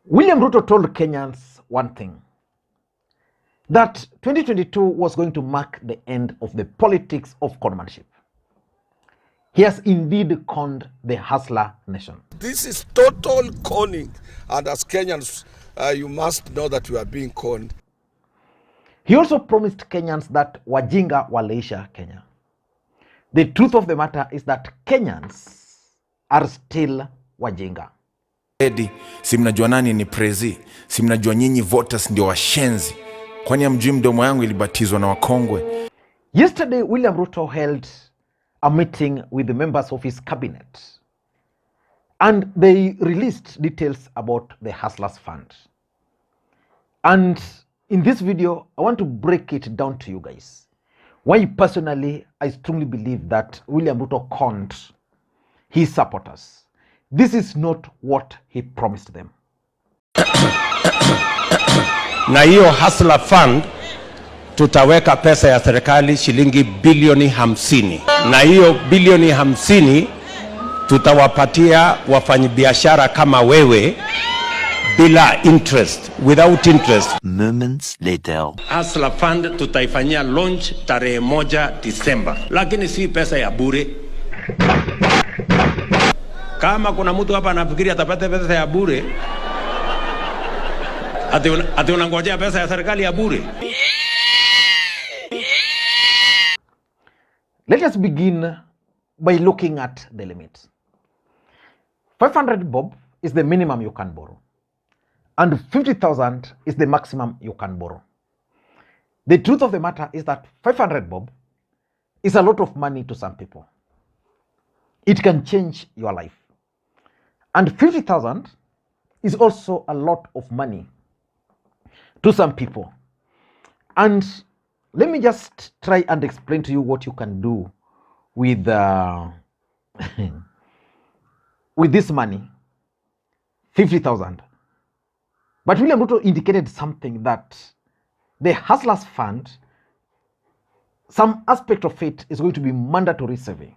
William Ruto told Kenyans one thing, that 2022 was going to mark the end of the politics of conmanship. He has indeed conned the hustler nation. This is total conning, and as Kenyans, you must know that you are being conned. He also promised Kenyans that wajinga waleisha Kenya. The truth of the matter is that Kenyans are still wajinga. Si mnajua nani ni prezi, si mnajua nyinyi voters ndio washenzi. Kwani hamjui mdomo yangu ilibatizwa na wakongwe? Yesterday, William Ruto held a meeting with the members of his cabinet, and they released details about the Hustlers Fund. And in this video, I want to break it down to you guys. Why personally, I strongly believe that William Ruto conned his supporters. This is not what he promised them. Na hiyo Hustler Fund tutaweka pesa ya serikali shilingi bilioni 50. Na hiyo bilioni 50 tutawapatia wafanyabiashara kama wewe bila interest, without interest. Moments later. Hustler Fund tutaifanyia launch tarehe 1 Disemba. Lakini si pesa ya bure. Kama kuna mtu hapa anafikiri atapata pesa ya bure, ati unangojea pesa ya serikali ya bure. Let us begin by looking at the limits. 500 bob is the minimum you can borrow, and 50,000 is the maximum you can borrow. The truth of the matter is that 500 bob is a lot of money to some people. It can change your life. And 50,000 is also a lot of money to some people. And let me just try and explain to you what you can do with with this money, 50,000. But William Ruto indicated something, that the Hustlers Fund, some aspect of it is going to be mandatory saving.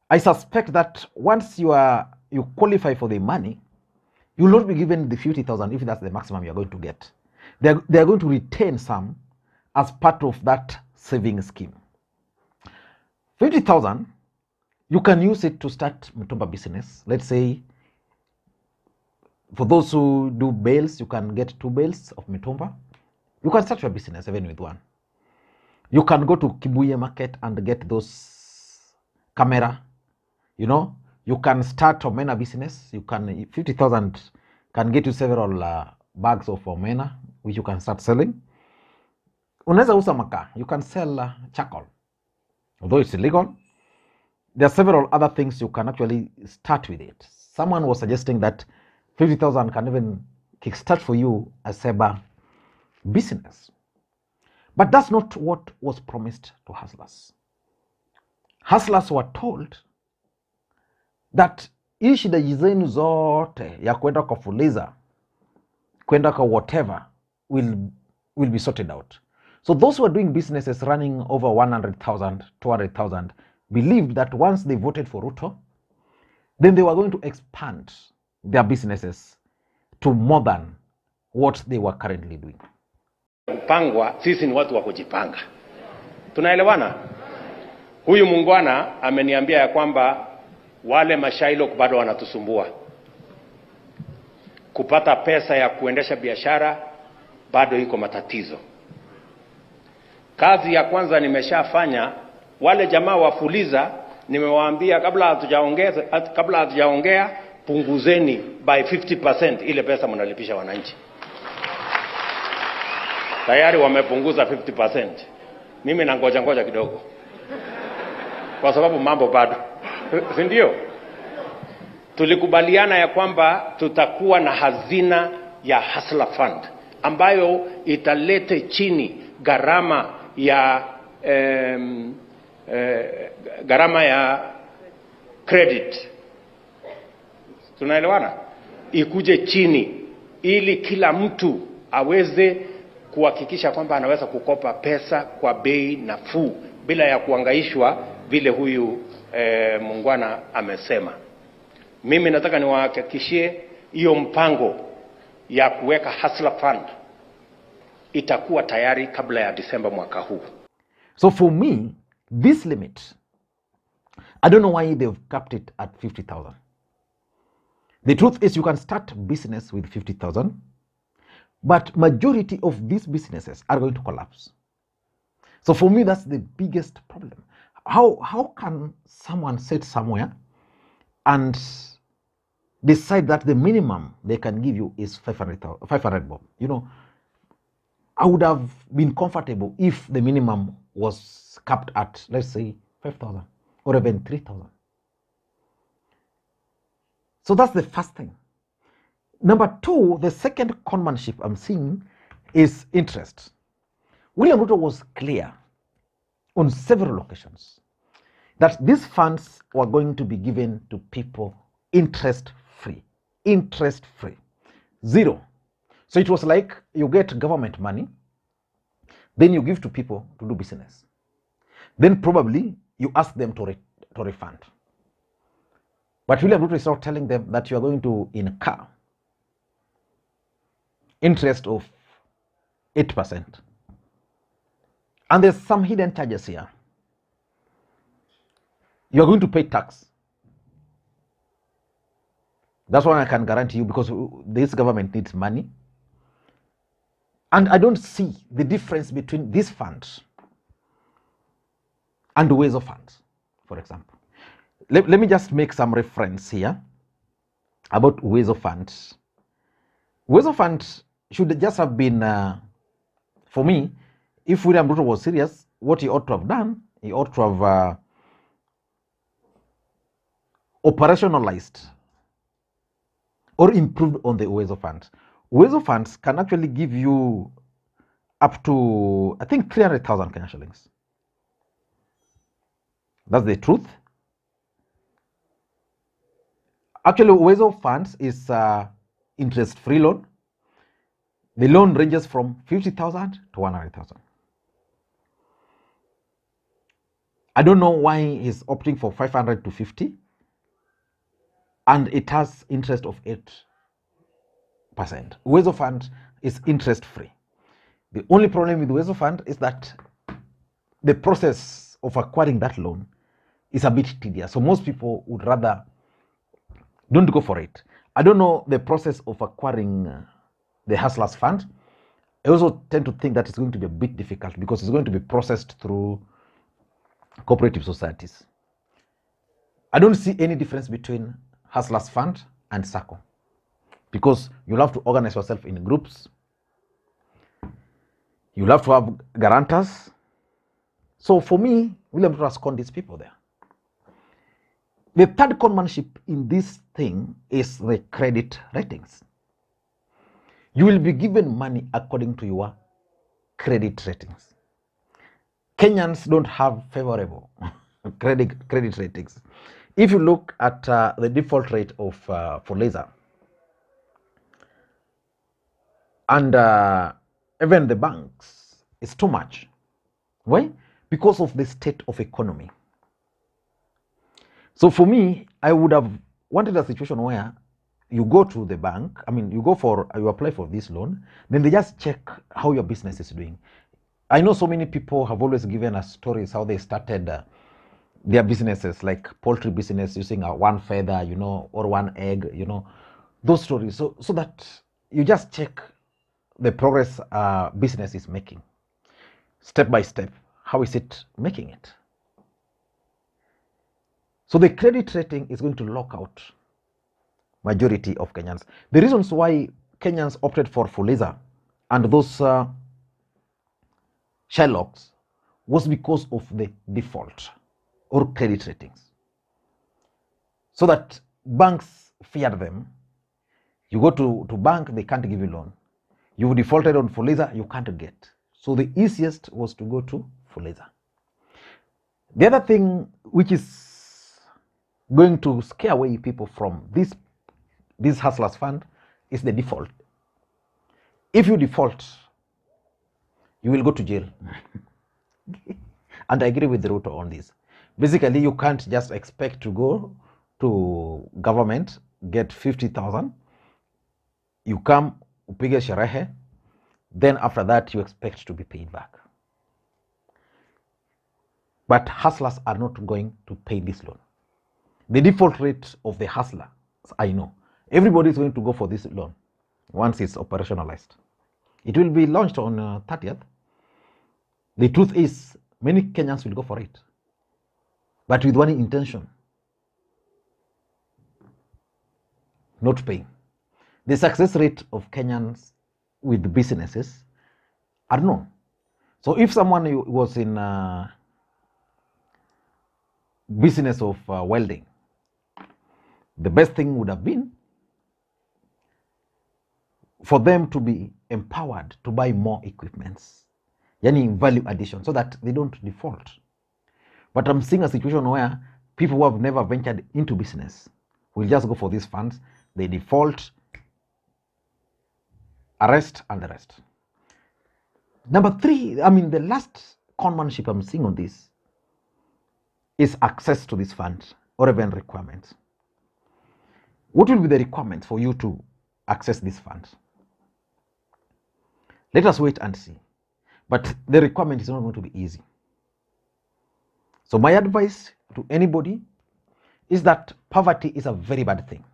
I suspect that once you qualify for the money, you will not be given the 50,000 if that's the maximum you are going to get. They are going to retain some as part of that saving scheme. 50,000, you can use it to start Mitumba business. Let's say, for those who do bales, you can get 2 bales of Mitumba. You can start your business even with 1. You can go to Kibuye market and get those camera. You know, you can start omena business. You can, 50,000 can get you several bags of omena, which you can start selling. Unaweza uza makaa. You can sell charcoal, although it's illegal. There are several other things you can actually start with it. Someone was suggesting that 50,000 can even kickstart for you a cyber business. But that's not what was promised to hustlers. Hustlers were told that hii shida zenu zote ya kwenda kwa fuliza, kwenda kwa whatever will be sorted out. So those who are doing businesses running over 100,000, 200,000 believed that once they voted for Ruto, then they were going to expand their businesses to more than what they were currently doing. Kupangwa, sisi ni watu wa kujipanga. Tunaelewana? Huyu mungwana ameniambia ya kwamba wale mashailo bado wanatusumbua. Kupata pesa ya kuendesha biashara bado iko matatizo. Kazi ya kwanza nimeshafanya, wale jamaa wafuliza nimewaambia kabla hatujaongea punguzeni by 50% ile pesa mnalipisha wananchi. Tayari wamepunguza 50%. Mimi nangoja kidogo, kwa sababu mambo bado. Si ndio? Tulikubaliana ya kwamba tutakuwa na hazina ya Hustler Fund ambayo italete chini gharama ya credit. Tunaelewana? Ikuje chini ili kila mtu aweze kuhakikisha kwamba anaweza kukopa pesa kwa bei nafuu bila ya kuangaishwa vile huyu mungwana amesema. Mimi nataka niwahakikishie hiyo mpango ya kuweka hustler fund itakuwa tayari kabla ya Disemba mwaka huu. So for me, this limit, I don't know why they've capped it at 50,000. The truth is you can start business with 50,000, but majority of these businesses are going to collapse. So for me, that's the biggest problem. How can someone sit somewhere and decide that the minimum they can give you is 500 bob? You know, I would have been comfortable if the minimum was capped at, let's say, 5,000 or even 3,000. So that's the first thing. Number two, the second conmanship I'm seeing is interest. William Ruto was clear on several occasions that these funds were going to be given to people interest-free. Interest-free. Zero. So it was like you get government money, then you give to people to do business. Then probably you ask them to refund. But William Ruto is not telling them that you are going to incur interest of 8%. And there's some hidden charges here. You're going to pay tax. That's one I can guarantee you, because this government needs money. And I don't see the difference between this fund and the ways of funds, for example. Let me just make some reference here about ways of funds. Ways of funds should just have been, for me, if William Ruto was serious, what he ought to have done, he ought to have operationalized or improved on the ways of funds. Ways of funds can actually give you up to, I think, 300,000 Kenya shillings. That's the truth. Actually, ways of funds is interest-free loan. The loan ranges from 50,000 to 100,000. I don't know why he's opting for 500 to 50, and it has interest of 8%. Ways of fund is interest-free. The only problem with ways of fund is that the process of acquiring that loan is a bit tedious. So most people would rather don't go for it. I don't know the process of acquiring the Hustlers Fund. I also tend to think that it's going to be a bit difficult because it's going to be processed through cooperative societies. I don't see any difference between Hustlers Fund and SACCO, because you'll have to organize yourself in groups. You'll have to have guarantors. So for me, William Ruto has conned these people there. The third conmanship in this thing is the credit ratings. You will be given money according to your credit ratings. Kenyans don't have favorable credit ratings. If you look at the default rate of Fuliza and even the banks, it's too much. Why? Because of the state of economy. So for me, I would have wanted a situation where you go to the bank, you apply for this loan, then they just check how your business is doing. I know so many people have always given us stories how they started their businesses, like poultry business using one feather, or one egg, those stories. So that you just check the progress business is making, step by step. How is it making it? So the credit rating is going to lock out majority of Kenyans. The reasons why Kenyans opted for Fuliza and those Shylocks was because of the default or credit ratings. So that banks feared them. You go to bank, they can't give you loan. You defaulted on Fuliza, you can't get. So the easiest was to go to Fuliza. The other thing which is going to scare away people from this Hustlers Fund is the default. If you default, you will go to jail. And I agree with Ruto on this. Basically, you can't just expect to go to government, get 50,000, You come, upige sherehe, then after that you expect to be paid back. But hustlers are not going to pay this loan. The default rate of the hustler, I know, everybody is going to go for this loan once it's operationalized. It will be launched on 30th. The truth is, many Kenyans will go for it, but with one intention: not paying. The success rate of Kenyans with businesses are known. So if someone was in business of welding, the best thing would have been for them to be empowered to buy more equipments, yani value addition, so that they don't default. But I'm seeing a situation where people who have never ventured into business will just go for these funds, they default, arrest, and the rest. Number three, the last conmanship I'm seeing on this is access to this fund or even requirements. What will be the requirements for you to access this fund? Let us wait and see. But the requirement is not going to be easy. So my advice to anybody is that poverty is a very bad thing.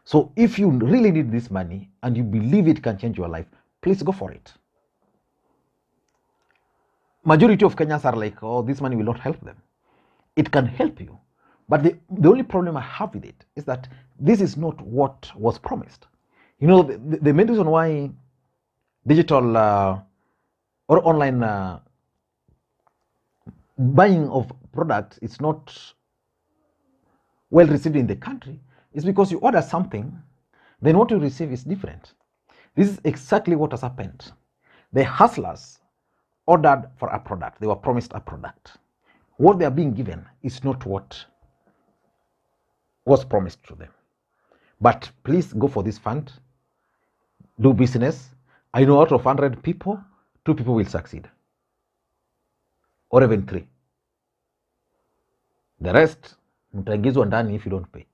So if you really need this money and you believe it can change your life, please go for it. Majority of Kenyans are like, oh, this money will not help them. It can help you. But the only problem I have with it is that this is not what was promised. You know, the main reason why digital or online buying of products is not well received in the country is because you order something, then what you receive is different. This is exactly what has happened. The hustlers ordered for a product. They were promised a product. What they are being given is not what was promised to them. But please go for this fund. Do business. I know out of 100 people, 2 people will succeed. Or even 3. The rest, mtaingizwa ndani if you don't pay.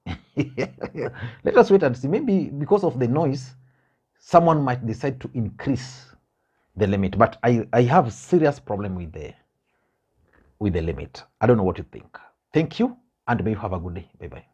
Let us wait and see. Maybe because of the noise, someone might decide to increase the limit. But I have serious problem with the limit. I don't know what you think. Thank you, and may you have a good day. Bye-bye.